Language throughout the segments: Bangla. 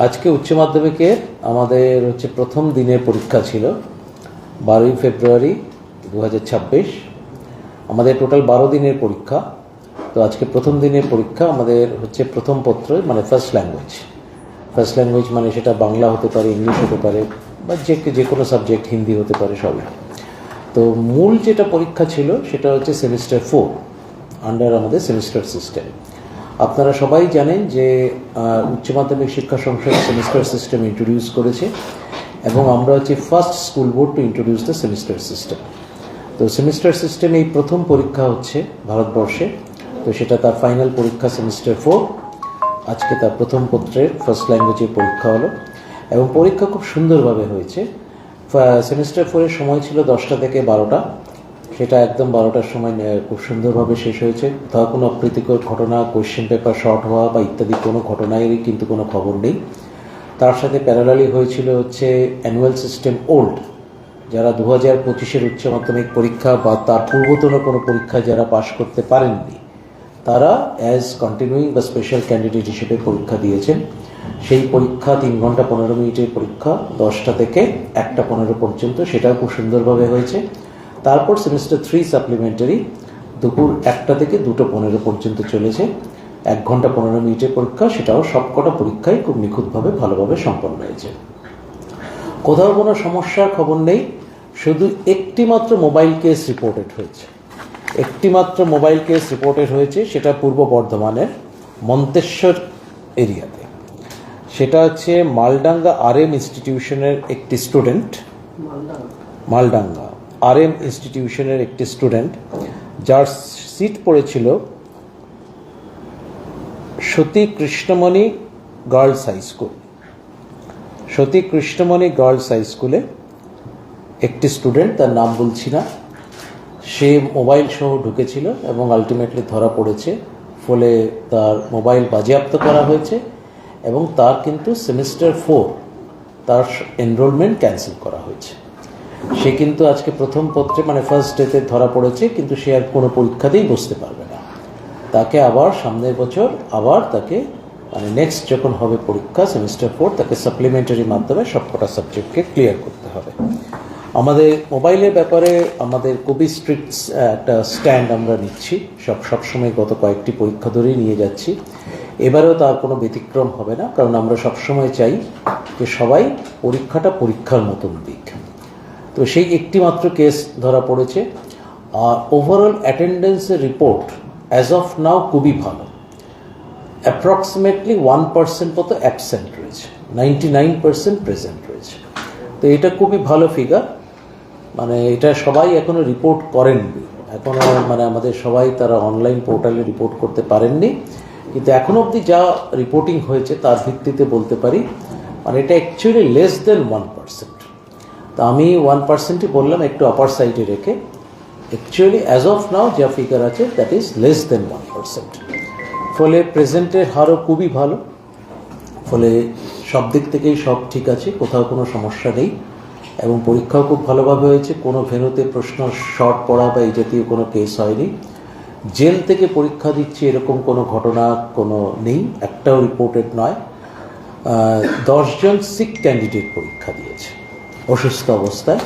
আজকে উচ্চ মাধ্যমিকের আমাদের প্রথম দিনের পরীক্ষা ছিল 12ই ফেব্রুয়ারি 2026। আমাদের টোটাল 12 দিনের পরীক্ষা। তো আজকে প্রথম দিনের পরীক্ষা আমাদের প্রথম পত্র, মানে ফার্স্ট ল্যাঙ্গুয়েজ মানে সেটা বাংলা হতে পারে, ইংলিশ হতে পারে, বা যে কোনো সাবজেক্ট, হিন্দি হতে পারে, সবই। তো মূল যেটা পরীক্ষা ছিল সেটা সেমিস্টার 4 আন্ডার আমাদের সেমিস্টার সিস্টেম। আপনারা সবাই জানেন যে উচ্চ মাধ্যমিক শিক্ষা সংসদ সেমিস্টার সিস্টেম ইন্ট্রোডিউস করেছে, এবং আমরা first school board to introduce the semester system. তো সেমিস্টার সিস্টেম এই প্রথম পরীক্ষা হচ্ছে ভারতবর্ষে। তো সেটা তার ফাইনাল পরীক্ষা সেমিস্টার 4। আজকে তার প্রথম পত্রের ফার্স্ট ল্যাঙ্গুয়েজের পরীক্ষা হলো, এবং পরীক্ষা খুব সুন্দরভাবে হয়েছে। সেমিস্টার 4-এর সময় ছিল 10টা থেকে 12টা, সেটা একদম 12টার সময় খুব সুন্দরভাবে শেষ হয়েছে। তার কোনো অপ্রীতিকর ঘটনা, কোয়েশ্চেন পেপার শর্ট হওয়া বা ইত্যাদি কোনো ঘটনারই কিন্তু কোনো খবর নেই। তার সাথে প্যারালালি হয়েছিল অ্যানুয়াল সিস্টেম ওল্ড, যারা 2025-এর উচ্চ মাধ্যমিক পরীক্ষা বা তার পূর্বতন কোনো পরীক্ষা যারা পাশ করতে পারেননি, তারা অ্যাজ কন্টিনিউইং বা স্পেশাল ক্যান্ডিডেট হিসেবে পরীক্ষা দিয়েছেন। সেই পরীক্ষা 3 ঘন্টা 15 মিনিটের পরীক্ষা, 10টা থেকে 1টা 15 পর্যন্ত, সেটাও খুব সুন্দরভাবে হয়েছে। তারপর সেমিস্টার 3 সাপ্লিমেন্টারি দুপুর 1টা থেকে 2টা 15 পর্যন্ত চলেছে, 1 ঘন্টা 15 মিনিটের পরীক্ষা। সেটাও সবকটা পরীক্ষাই খুব নিখুঁতভাবে ভালোভাবে সম্পন্ন হয়েছে। কোথাও কোনো সমস্যার খবর নেই। শুধু একটি মাত্র মোবাইল কেস রিপোর্টেড হয়েছে, সেটা পূর্ব বর্ধমানের মন্তেশ্বর এরিয়াতে। সেটা মালডাঙ্গা RM ইনস্টিটিউশনের একটি স্টুডেন্ট, মালডাঙ্গা RM ইনস্টিটিউশনের একটি স্টুডেন্ট, যার সিট পড়েছিল সতী কৃষ্ণমণি গার্লস হাই স্কুলে একটি স্টুডেন্ট, তার নাম বলছি না, সে মোবাইল সহ ঢুকেছিল এবং আলটিমেটলি ধরা পড়েছে। ফলে তার মোবাইল বাজেয়াপ্ত করা হয়েছে, এবং তার কিন্তু সেমিস্টার 4 তার এনরোলমেন্ট ক্যান্সেল করা হয়েছে। সে কিন্তু আজকে প্রথম পত্রে, মানে ফার্স্ট ডেতে ধরা পড়েছে, কিন্তু সে আর কোনো পরীক্ষাতেই বসতে পারবে না। তাকে আবার সামনের বছর তাকে, মানে নেক্সট যখন হবে পরীক্ষা সেমিস্টার 4, তাকে সাপ্লিমেন্টারি মাধ্যমে সবকটা সাবজেক্টকে ক্লিয়ার করতে হবে। আমাদের মোবাইলের ব্যাপারে আমাদের খুবই স্ট্রিক্ট একটা স্ট্যান্ড আমরা নিচ্ছি, সবসময় গত কয়েকটি পরীক্ষা ধরেই নিয়ে যাচ্ছি। এবারেও তার কোনো ব্যতিক্রম হবে না, কারণ আমরা সবসময় চাই যে সবাই পরীক্ষাটা পরীক্ষার মতন দিক। তো সেই একটি মাত্র কেস ধরা পড়েছে। আর ওভারঅল অ্যাটেন্ডেন্সের রিপোর্ট অ্যাজ অফ নাও খুবই ভালো। অ্যাপ্রক্সিমেটলি 1% মতো অ্যাবসেন্ট রয়েছে, 99% প্রেজেন্ট রয়েছে। তো এটা খুবই ভালো ফিগার। মানে এটা সবাই এখনো রিপোর্ট করেননি, এখনো মানে আমাদের সবাই তারা অনলাইন পোর্টালে রিপোর্ট করতে পারেননি, কিন্তু এখনো অবধি যা রিপোর্টিং হয়েছে তার ভিত্তিতে বলতে পারি মানে এটা অ্যাকচুয়ালি লেস দেন 1%। তো আমি 1%ই বললাম একটু আপার সাইডে রেখে। অ্যাকচুয়ালি অ্যাজ অফ নাও যা ফিগার আছে দ্যাট ইজ লেস দেন 1%। ফলে প্রেজেন্টের হারও খুবই ভালো। ফলে সব দিক থেকেই সব ঠিক আছে, কোথাও কোনো সমস্যা নেই, এবং পরীক্ষাও খুব ভালোভাবে হয়েছে। কোনো ভেন্যুতে প্রশ্ন শর্ট পড়া বা এই জাতীয় কোনো কেস হয়নি। জেল থেকে পরীক্ষা দিচ্ছে এরকম কোনো ঘটনা কোনো নেই, একটাও রিপোর্টেড নয়। 10 জন সিক ক্যান্ডিডেট পরীক্ষা দিয়েছে অসুস্থ অবস্থায়,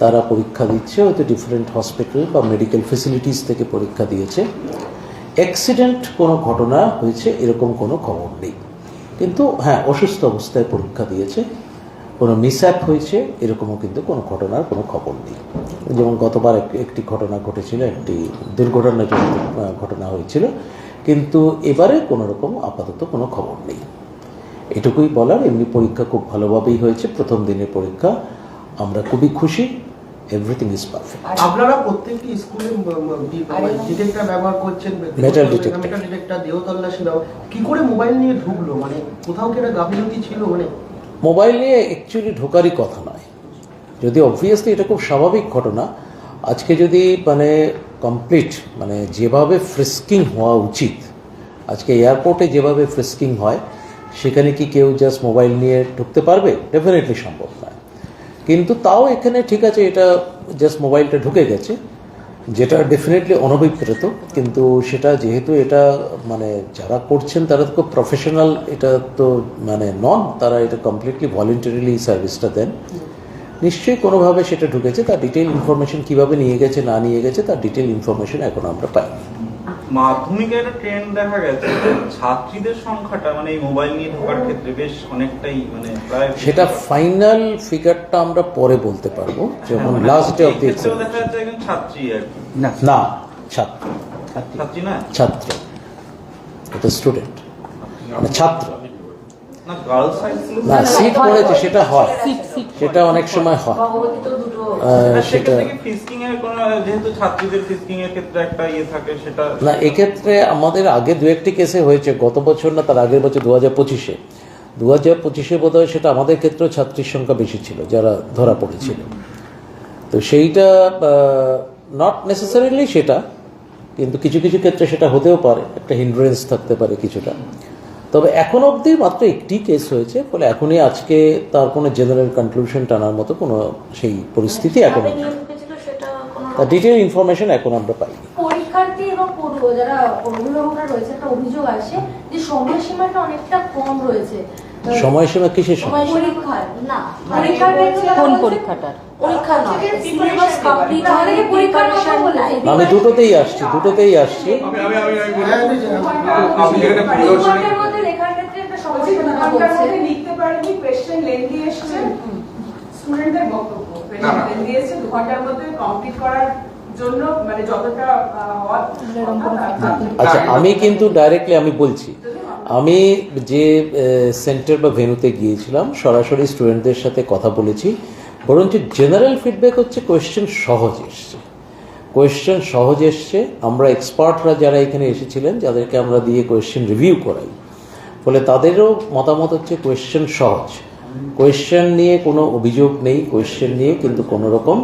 তারা পরীক্ষা দিচ্ছে, হয়তো ডিফারেন্ট হসপিটাল বা মেডিকেল ফেসিলিটিস থেকে পরীক্ষা দিয়েছে। অ্যাক্সিডেন্ট কোনো ঘটনা হয়েছে এরকম কোনো খবর নেই, কিন্তু হ্যাঁ অসুস্থ অবস্থায় পরীক্ষা দিয়েছে। কোনো মিসঅ্যাপ হয়েছে এরকমও কিন্তু কোনো ঘটনার কোনো খবর নেই। যেমন গতবার একটি ঘটনা ঘটেছিল, একটি দুর্ঘটনাজনিত ঘটনা হয়েছিল, কিন্তু এবারে কোনো রকম আপাতত কোনো খবর নেই। এটুকুই বলার। এমনি পরীক্ষা খুব ভালোভাবেই হয়েছে, প্রথম দিনের পরীক্ষা। আমরা খুবই খুশি, এভরিথিং ইজ পারফেক্ট। আপনারা প্রত্যেকটি স্কুলে ডিটেক্টর ব্যবহার করছেন, মেটাল ডিটেক্টর, দেহ তল্লাশি ব্যবহার, কি করে মোবাইল নিয়ে ঢুকলো? মানে কোথাও কি একটা গাফিলতি ছিল? মানে মোবাইল নিয়ে অ্যাকচুয়ালি ঢোকারই কথা নয়, যদি অবভিয়াসলি এটা খুব স্বাভাবিক ঘটনা। আজকে যদি মানে কমপ্লিট মানে যেভাবে ফ্রিস্কিং হওয়া উচিত, আজকে এয়ারপোর্টে যেভাবে ফ্রিস্কিং হয়, সেখানে কি কেউ জাস্ট মোবাইল নিয়ে ঢুকতে পারবে? ডেফিনেটলি সম্ভব নয়। কিন্তু তাও এখানে ঠিক আছে, এটা জাস্ট মোবাইলটা ঢুকে গেছে, যেটা ডেফিনেটলি অনভিপ্রেত, কিন্তু সেটা যেহেতু এটা মানে যারা করছেন তারা তো খুব প্রফেশনাল, এটা তো মানে নন, তারা এটা কমপ্লিটলি ভলেন্টারিলি সার্ভিসটা দেন। নিশ্চয়ই কোনোভাবে সেটা ঢুকেছে, তার ডিটেইল ইনফরমেশন কীভাবে নিয়ে গেছে না নিয়ে গেছে তার ডিটেইল ইনফরমেশন এখন আমরা পাই। মাধ্যমিকে একটা ট্রেন্ড দেখা গেছে যে ছাত্রীদের সংখ্যাটা মানে এই মোবাইল নিয়ে ঢোকার ক্ষেত্রে বেশ অনেকটাই মানে প্রায় সেটা ফাইনাল ফিগারটা আমরা পরে বলতে পারবো যখন লাস্ট ডে অফ দি ক্ষেত্রেও দেখা যাচ্ছে একজন ছাত্রী আর কি। না, ছাত্র, ছাত্রী না, ছাত্র, এটা স্টুডেন্ট, মানে ছাত্র না গার্লস হাই স্কুল না। সিট পড়েছে সেটা হয়, সেটা অনেক সময় হয়। সেটা ফিস্কিং এর কোনো, যেহেতু ছাত্রীদের ফিস্কিং এর ক্ষেত্রে একটা ইয়ে থাকে সেটা না, এক্ষেত্রে আমাদের আগে দু একটি কেসে হয়েছে, গত বছর না তার আগের বছর 2025-এ বোধ হয় সেটা আমাদের ক্ষেত্রেও ছাত্রীর সংখ্যা বেশি ছিল যারা ধরা পড়েছিল। তো সেইটা নট নেসেসারিলি সেটা, কিন্তু কিছু কিছু ক্ষেত্রে সেটা হতেও পারে, একটা হিন্ড্রেন্স থাকতে পারে কিছুটা। তবে এখন অবধি মাত্র একটি কেস হয়েছে, ফলে এখনই আজকে তার কোনো জেনারেল কনক্লুশন টানার মতো কোনো সেই পরিস্থিতি এখন নেই। তার ডিটেল ইনফরমেশন এখন আমরা পাই। পরীক্ষার্থী এবং পড়ুয়া যারা অভিভাবকরা রয়েছে, একটা অভিযোগ আসে যে সময়সীমাটা অনেকটা কম রয়েছে। সময়সীমা কিসের সময়? পরীক্ষার না, পরীক্ষার কোন পরীক্ষাটার? পরীক্ষা না, সিলেবাস কমপ্লিট হলে পরীক্ষার কথা বলছি। আমি দুটোতেই আসছি। পরীক্ষার মধ্যে লেখার ক্ষেত্রে একটা সমস্যা দেখা যাচ্ছে। লিখতে পারেনি, কোশ্চেন লেন্থি এসেছে, স্টুডেন্টদের বক্তব্য কোশ্চেন লেন্থি এসেছে, 2 ঘন্টার মধ্যে কমপ্লিট করার জন্য মানে যতটা হওয়ার আচ্ছা, আমি কিন্তু ডাইরেক্টলি আমি বলছি, আমি যে সেন্টার বা ভেন্যুতে গিয়েছিলাম সরাসরি স্টুডেন্টদের সাথে কথা বলেছি, বরঞ্চ জেনারেল ফিডব্যাক হচ্ছে কোয়েশ্চেন সহজ এসছে। আমরা এক্সপার্টরা যারা এখানে এসেছিলেন, যাদেরকে আমরা দিয়ে কোয়েশ্চেন রিভিউ করাই, ফলে তাদেরও মতামত হচ্ছে কোয়েশ্চেন সহজ, কোয়েশ্চেন নিয়ে কোনো অভিযোগ নেই, কোয়েশ্চেন নিয়ে কিন্তু কোনো রকম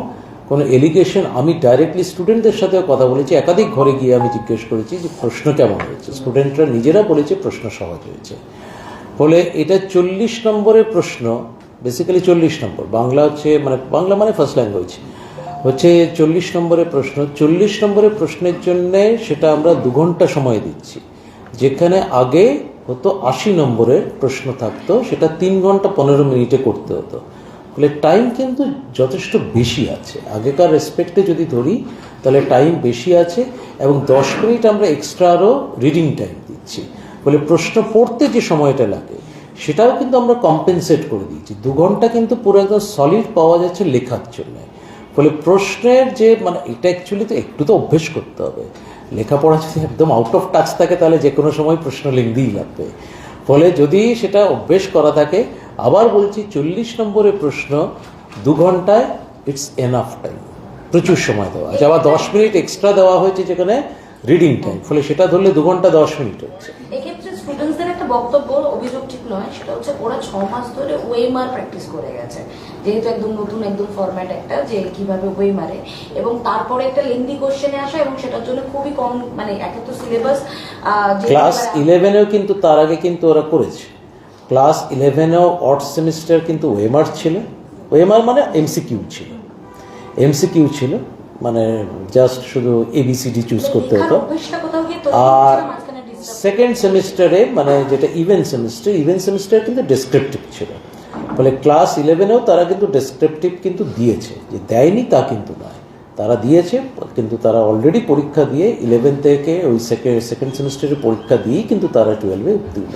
কোনো এলিগেশন। আমি ডাইরেক্টলি স্টুডেন্টদের সাথেও কথা বলেছি, একাধিক ঘরে গিয়ে আমি জিজ্ঞেস করেছি যে প্রশ্ন কেমন হয়েছে। স্টুডেন্টরা নিজেরা বলেছে প্রশ্ন সহজ হয়েছে। ফলে এটা 40 নম্বরের প্রশ্ন, বেসিক্যালি 40 নম্বর, বাংলা হচ্ছে মানে বাংলা মানে ফার্স্ট ল্যাঙ্গুয়েজ হচ্ছে 40 নম্বরের প্রশ্ন। 40 নম্বরের প্রশ্নের জন্যে সেটা আমরা 2 ঘন্টা সময় দিচ্ছি, যেখানে আগে হতো 80 নম্বরের প্রশ্ন থাকতো, সেটা 3 ঘন্টা 15 মিনিটে করতে হতো। ফলে টাইম কিন্তু যথেষ্ট বেশি আছে, আগেকার রেসপেক্টে যদি ধরি তাহলে টাইম বেশি আছে, এবং 10 মিনিট আমরা এক্সট্রা আরও রিডিং টাইম দিচ্ছি। ফলে প্রশ্ন পড়তে যে সময়টা লাগে সেটাও কিন্তু আমরা কম্পেনসেট করে দিয়েছি। 2 ঘন্টা কিন্তু পুরো একদম সলিড পাওয়া যাচ্ছে লেখার জন্য। ফলে প্রশ্নের যে মানে এটা অ্যাকচুয়ালি তো একটু তো অভ্যেস করতে হবে। লেখাপড়া যদি একদম আউট অফ টাচ থাকে তাহলে যে কোনো সময় প্রশ্ন লিখতেই লাগবে। ফলে যদি সেটা অভ্যেস করা থাকে, আবার বলছি 40 নম্বরের প্রশ্ন 2 ঘন্টায় ইটস এনাফ টাইম, প্রচুর সময় দেওয়া আছে। আবার 10 মিনিট এক্সট্রা দেওয়া হয়েছে যেখানে রিডিং টাইম, ফলে সেটা ধরলে 2 ঘন্টা 10 মিনিট হচ্ছে। এক্ষেত্রে স্টুডেন্টসদের একটা বক্তব্য, অভিযোগ ঠিক নয়, সেটা হচ্ছে ওরা 6 মাস ধরে ওয়েমার প্র্যাকটিস করে গেছে, যেহেতু একদম নতুন একদম ফরম্যাট একটা যে কিভাবে ওয়ে মারে, এবং তারপরে একটা লেন্দি কোশ্চেনে আসা, এবং সেটার জন্য খুবই কম মানে একে তো সিলেবাস ক্লাস 11-এও কিন্তু তার আগে কিন্তু ওরা করেছে। ক্লাস 11-এও অড সেমিস্টার কিন্তু ওয়েমার ছিল। ওয়েমার মানে এমসিকিউ ছিল, মানে জাস্ট শুধু ABCD চুজ করতে হতো। আর সেকেন্ড সেমিস্টারে মানে যেটা ইভেন্ট সেমিস্টার কিন্তু ডেসক্রিপটিভ ছিল। ফলে ক্লাস 11-এও তারা কিন্তু ডেসক্রিপটিভ কিন্তু দিয়েছে, যে দেয়নি তা কিন্তু নয়, তারা দিয়েছে। কিন্তু তারা অলরেডি পরীক্ষা দিয়ে 11 থেকে ওই সেকেন্ড সেমিস্টারের পরীক্ষা দিয়েই কিন্তু তারা 12-এ উত্তীর্ণ।